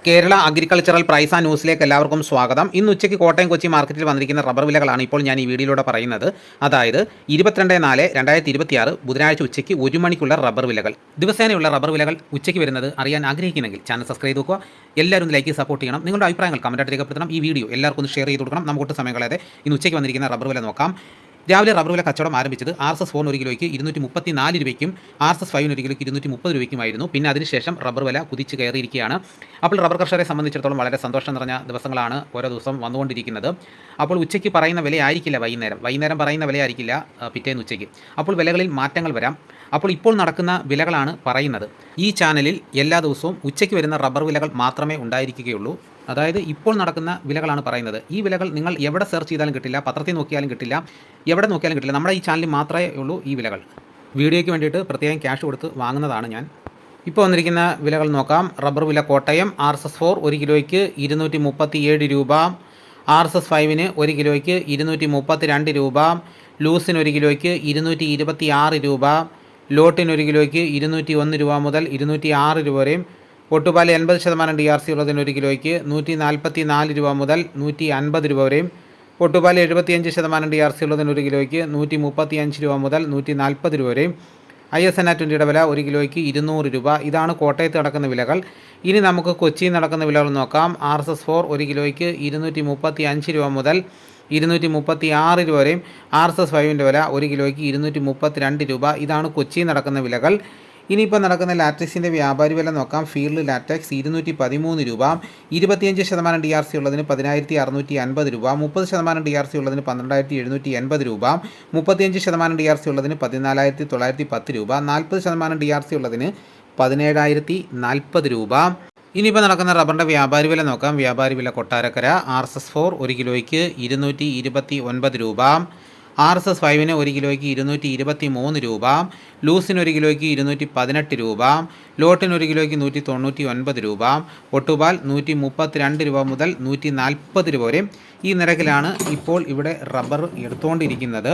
Kerala agricultural price and ന്യൂസിലേക്ക് എല്ലാവർക്കും സ്വാഗതം. ഇന്ന് ഉച്ചയ്ക്ക് കോട്ടയം കൊച്ചി മാർക്കറ്റിൽ വന്നിരിക്കുന്ന റബ്ബർ വിലകളാണ് ഇപ്പോൾ ഞാൻ ഈ വീഡിയോയിലൂടെ പറയുന്നത്. അതായത് 22/4/2026 ബുധനാഴ്ച ഉച്ചയ്ക്ക് 1 മണിക്കുള്ള റബ്ബർ വിലകൾ. ദിവസേനയുള്ള റബ്ബർ വിലകൾ ഉച്ചയ്ക്ക് വരുന്നത് അറിയാൻ ആഗ്രഹിക്കുന്നെങ്കിൽ ചാനൽ സബ്സ്ക്രൈബ് ചെയ്ത് നോക്കുക. എല്ലാവരും ലൈക്ക് സപ്പോർട്ട് ചെയ്യണം. നിങ്ങളുടെ അഭിപ്രായങ്ങൾ കമൻറ്റായിട്ട് രേഖപ്പെടുത്തണം. ഈ വീഡിയോ എല്ലാവർക്കും ഒന്ന് ഷെയർ ചെയ്ത് കൊടുക്കണം. നമുക്ക് ഒട്ടും സമയം കളയാതെ ഇന്ന് ഉച്ചയ്ക്ക് വന്നിരിക്കുന്ന റബ്ബർ വില നോക്കാം. രാവിലെ റബ്ബർ വില കച്ചവടം ആരംഭിച്ചത് RSS-4 ഒരു കിലോയ്ക്ക് 234 രൂപയ്ക്കും RSS-5 ഒരു കിലോയ്ക്ക് 230 രൂപയ്ക്കുമായിരുന്നു. പിന്നെ അതിനുശേഷം റബ്ബർ വില കുതിച്ച് കയറിയിരിക്കുകയാണ്. അപ്പോൾ റബ്ബർ കർഷകരെ സംബന്ധിച്ചിടത്തോളം വളരെ സന്തോഷം നിറഞ്ഞ ദിവസങ്ങളാണ് ഓരോ ദിവസം വന്നുകൊണ്ടിരിക്കുന്നത്. അപ്പോൾ ഉച്ചയ്ക്ക് പറയുന്ന വിലയായിരിക്കില്ല വൈകുന്നേരം പറയുന്ന വിലയായിരിക്കില്ല പിറ്റേന്ന് ഉച്ചയ്ക്ക്. അപ്പോൾ വിലകളിൽ മാറ്റങ്ങൾ വരാം. അപ്പോൾ ഇപ്പോൾ നടക്കുന്ന വിലകളാണ് പറയുന്നത്. ഈ ചാനലിൽ എല്ലാ ദിവസവും ഉച്ചയ്ക്ക് വരുന്ന റബ്ബർ വിലകൾ മാത്രമേ ഉണ്ടായിരിക്കുകയുള്ളൂ. അതായത് ഇപ്പോൾ നടക്കുന്ന വിലകളാണ് പറയുന്നത്. ഈ വിലകൾ നിങ്ങൾ എവിടെ സെർച്ച് ചെയ്താലും കിട്ടില്ല, പത്രത്തിൽ നോക്കിയാലും കിട്ടില്ല, എവിടെ നോക്കിയാലും കിട്ടില്ല. നമ്മുടെ ഈ ചാനലിൽ മാത്രമേ ഉള്ളൂ ഈ വിലകൾ. വീഡിയോയ്ക്ക് വേണ്ടിയിട്ട് പ്രത്യേകം ക്യാഷ് കൊടുത്ത് വാങ്ങുന്നതാണ് ഞാൻ. ഇപ്പോൾ വന്നിരിക്കുന്ന വിലകൾ നോക്കാം. റബ്ബർ വില കോട്ടയം RSS-4 ഒരു കിലോയ്ക്ക് 237 രൂപ, RSS-5 ഒരു കിലോയ്ക്ക് 232 രൂപ, ലൂസിന് ഒരു കിലോയ്ക്ക് 226 രൂപ, ലോട്ടിന് ഒരു കിലോയ്ക്ക് 201 രൂപ മുതൽ 206 രൂപ വരെയും, ഒട്ടുപാൽ 80% DRC ഉള്ളതിന് ഒരു കിലോയ്ക്ക് 144 രൂപ മുതൽ 150 രൂപ വരെയും, ഒട്ടുപാൽ 75% DRC ഉള്ളതിന് ഒരു കിലോയ്ക്ക് 135 രൂപ മുതൽ 140 രൂപ വരെയും, ISNA 20യുടെ വില ഒരു കിലോയ്ക്ക് 200 രൂപ. ഇതാണ് കോട്ടയത്ത് നടക്കുന്ന വിലകൾ. ഇനി നമുക്ക് കൊച്ചിയിൽ നടക്കുന്ന വിലകൾ നോക്കാം. RSS-4 ഒരു കിലോയ്ക്ക് 235 രൂപ മുതൽ 236 രൂപ വരെയും, RSS-5ൻ്റെ വില ഒരു കിലോയ്ക്ക് 232 രൂപ. ഇതാണ് കൊച്ചിയിൽ നടക്കുന്ന വിലകൾ. ഇനിയിപ്പോൾ നടക്കുന്ന ലാറ്റക്സിൻ്റെ വ്യാപാരി വില നോക്കാം. ഫീൽഡ് ലാറ്റക്സ് 213 രൂപ, 25% DRC ഉള്ളതിന് 10,650 രൂപ, 30% DRC ഉള്ളതിന് 12,780 രൂപ, 35% DRC ഉള്ളതിന് 14,910 രൂപ, 40% DRC ഉള്ളതിന് 17,040 രൂപ. ഇനിയിപ്പോൾ നടക്കുന്ന റബ്ബറിൻ്റെ വ്യാപാരി വില നോക്കാം. വ്യാപാരി വില കൊട്ടാരക്കര RSS-4 ഒരു കിലോയ്ക്ക് 229 രൂപ, RSS-5 ഒരു കിലോയ്ക്ക് 223 രൂപ, ലൂസിന് ഒരു കിലോയ്ക്ക് 218 രൂപ, ലോട്ടിന് ഒരു കിലോയ്ക്ക് 199 രൂപ, ഒട്ടുപാൽ 132 രൂപ മുതൽ 140 രൂപ വരെ. ഈ നിരക്കിലാണ് ഇപ്പോൾ ഇവിടെ റബ്ബർ എടുത്തുകൊണ്ടിരിക്കുന്നത്.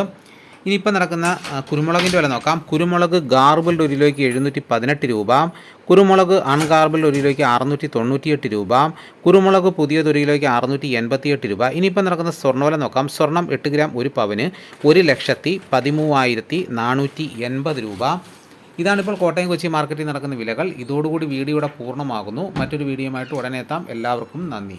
ഇനിയിപ്പോൾ നടക്കുന്ന കുരുമുളകിൻ്റെ വില നോക്കാം. കുരുമുളക് ഗാർബിൾഡ് ഒരു കിലോയ്ക്ക് 718 രൂപ, കുരുമുളക് അൺഗാർബിൾഡ് ഒരു കിലോയ്ക്ക് 698 രൂപ, കുരുമുളക് പുതിയത് ഒരു കിലോയ്ക്ക് 688 രൂപ. ഇനിയിപ്പോൾ നടക്കുന്ന സ്വർണ്ണവില നോക്കാം. സ്വർണം 8 ഗ്രാം ഒരു പവന് 1,13,480 രൂപ. ഇതാണിപ്പോൾ കോട്ടയം കൊച്ചി മാർക്കറ്റിൽ നടക്കുന്ന വിലകൾ. ഇതോടുകൂടി വീഡിയോയുടെ പൂർണ്ണമാകുന്നു. മറ്റൊരു വീഡിയോയുമായിട്ട് ഉടനെ എത്താം. എല്ലാവർക്കും നന്ദി.